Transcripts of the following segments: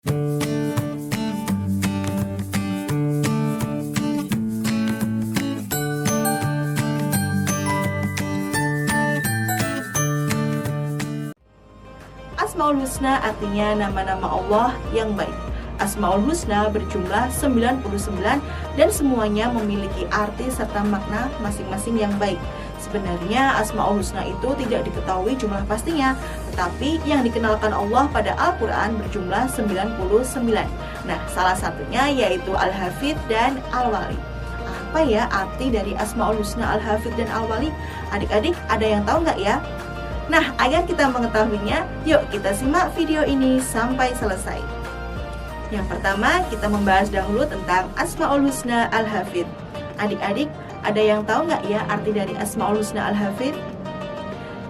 Asmaul Husna artinya nama-nama Allah yang baik. Asmaul Husna berjumlah 99 dan semuanya memiliki arti serta makna masing-masing yang baik. Sebenarnya Asmaul Husna itu tidak diketahui jumlah pastinya, tetapi yang dikenalkan Allah pada Al-Quran berjumlah 99. Nah, salah satunya yaitu Al-Hafidz dan Al-Wali. Apa ya arti dari Asmaul Husna, Al-Hafidz dan Al-Wali? Adik-adik ada yang tahu nggak ya? Nah, agar kita mengetahuinya, yuk kita simak video ini sampai selesai. Yang pertama, kita membahas dahulu tentang Asmaul Husna Al-Hafidz. Adik-adik, ada yang tahu nggak ya arti dari Asmaul Husna Al-Hafidz?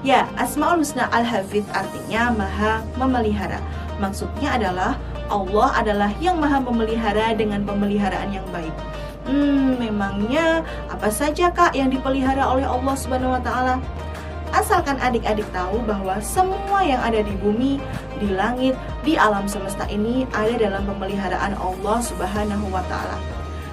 Ya, Asmaul Husna Al-Hafidz artinya maha memelihara. Maksudnya adalah Allah adalah yang maha memelihara dengan pemeliharaan yang baik. Memangnya apa saja Kak yang dipelihara oleh Allah Subhanahu wa Ta'ala? Asalkan adik-adik tahu bahwa semua yang ada di bumi, di langit, di alam semesta ini ada dalam pemeliharaan Allah Subhanahu wa Ta'ala.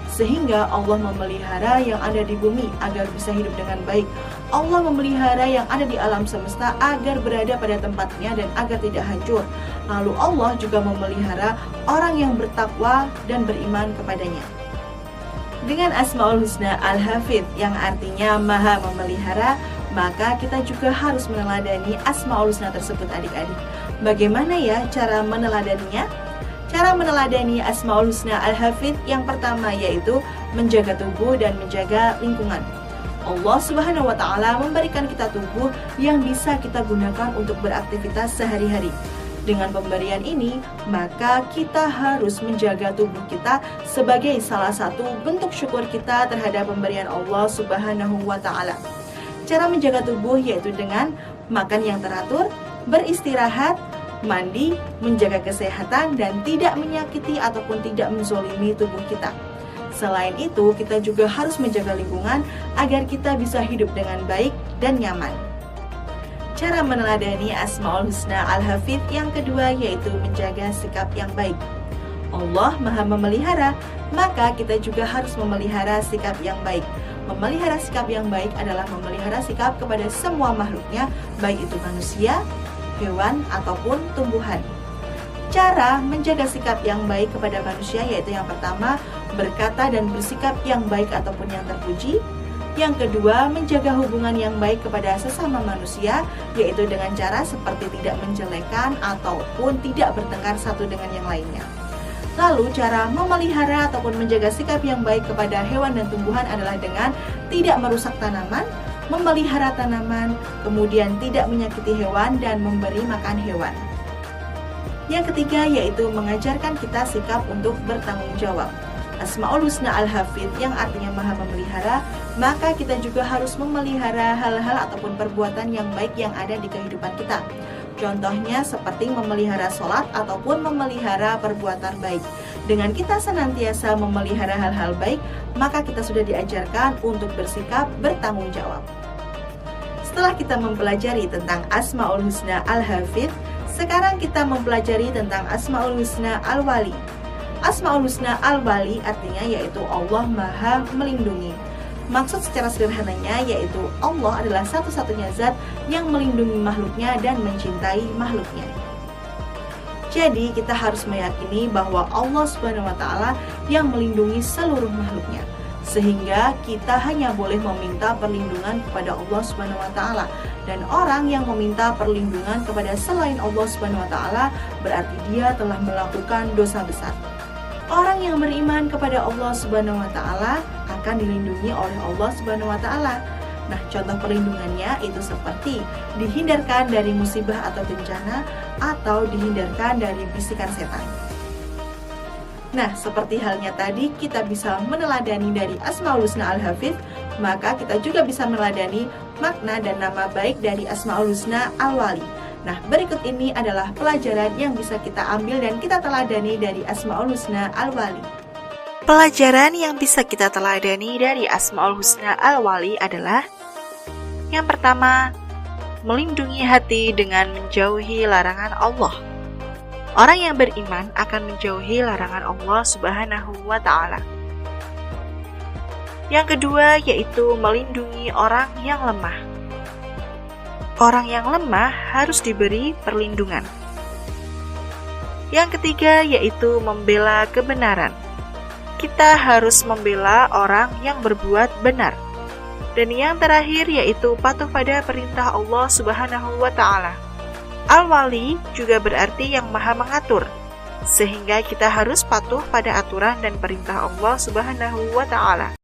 Sehingga Allah memelihara yang ada di bumi agar bisa hidup dengan baik. Allah memelihara yang ada di alam semesta agar berada pada tempatnya dan agar tidak hancur. Lalu Allah juga memelihara orang yang bertakwa dan beriman kepadanya. Dengan Asmaul Husna Al-Hafidz yang artinya maha memelihara, maka kita juga harus meneladani Asmaul Husna tersebut adik-adik. Bagaimana ya cara meneladaninya? Cara meneladani Asmaul Husna Al-Hafidz yang pertama yaitu menjaga tubuh dan menjaga lingkungan. Allah Subhanahu wa Ta'ala memberikan kita tubuh yang bisa kita gunakan untuk beraktivitas sehari-hari. Dengan pemberian ini, maka kita harus menjaga tubuh kita sebagai salah satu bentuk syukur kita terhadap pemberian Allah Subhanahu wa Ta'ala. Cara menjaga tubuh yaitu dengan makan yang teratur, beristirahat, mandi, menjaga kesehatan, dan tidak menyakiti ataupun tidak menzolimi tubuh kita. Selain itu, kita juga harus menjaga lingkungan agar kita bisa hidup dengan baik dan nyaman. Cara meneladani Asmaul Husna Al-Hafidz yang kedua yaitu menjaga sikap yang baik. Allah maha memelihara, maka kita juga harus memelihara sikap yang baik. Memelihara sikap yang baik adalah memelihara sikap kepada semua makhluknya, baik itu manusia, hewan, ataupun tumbuhan. Cara menjaga sikap yang baik kepada manusia yaitu yang pertama, berkata dan bersikap yang baik ataupun yang terpuji. Yang kedua, menjaga hubungan yang baik kepada sesama manusia, yaitu dengan cara seperti tidak menjelekkan ataupun tidak bertengkar satu dengan yang lainnya. Lalu, cara memelihara ataupun menjaga sikap yang baik kepada hewan dan tumbuhan adalah dengan tidak merusak tanaman, memelihara tanaman, kemudian tidak menyakiti hewan dan memberi makan hewan. Yang ketiga, yaitu mengajarkan kita sikap untuk bertanggung jawab. Asmaul Husna Al-Hafidz yang artinya maha memelihara, maka kita juga harus memelihara hal-hal ataupun perbuatan yang baik yang ada di kehidupan kita. Contohnya seperti memelihara sholat ataupun memelihara perbuatan baik. Dengan kita senantiasa memelihara hal-hal baik, maka kita sudah diajarkan untuk bersikap bertanggung jawab. Setelah kita mempelajari tentang Asmaul Husna Al-Hafidz, sekarang kita mempelajari tentang Asmaul Husna Al-Wali. Asmaul Husna Al-Wali artinya yaitu Allah maha melindungi. Maksud secara sederhananya yaitu Allah adalah satu-satunya zat yang melindungi makhluknya dan mencintai makhluknya. Jadi kita harus meyakini bahwa Allah Subhanahu wa Ta'ala yang melindungi seluruh makhluknya. Sehingga kita hanya boleh meminta perlindungan kepada Allah Subhanahu wa Ta'ala. Dan orang yang meminta perlindungan kepada selain Allah Subhanahu wa Ta'ala berarti dia telah melakukan dosa besar. Orang yang beriman kepada Allah Subhanahu wa Ta'ala akan dilindungi oleh Allah Subhanahu wa Ta'ala. Nah, contoh perlindungannya itu seperti dihindarkan dari musibah atau bencana atau dihindarkan dari bisikan setan. Nah, seperti halnya tadi kita bisa meneladani dari Asmaul Husna Al-Hafidz, maka kita juga bisa meneladani makna dan nama baik dari Asmaul Husna Al-Wali. Nah, berikut ini adalah pelajaran yang bisa kita ambil dan kita teladani dari Asmaul Husna Al-Wali. Pelajaran yang bisa kita teladani dari Asmaul Husna Al-Wali adalah yang pertama, melindungi hati dengan menjauhi larangan Allah. Orang yang beriman akan menjauhi larangan Allah Subhanahu wa Ta'ala. Yang kedua yaitu melindungi orang yang lemah. Orang yang lemah harus diberi perlindungan. Yang ketiga yaitu membela kebenaran. Kita harus membela orang yang berbuat benar. Dan yang terakhir yaitu patuh pada perintah Allah Subhanahu wa Ta'ala. Al-Wali juga berarti yang maha mengatur, sehingga kita harus patuh pada aturan dan perintah Allah Subhanahu wa Ta'ala.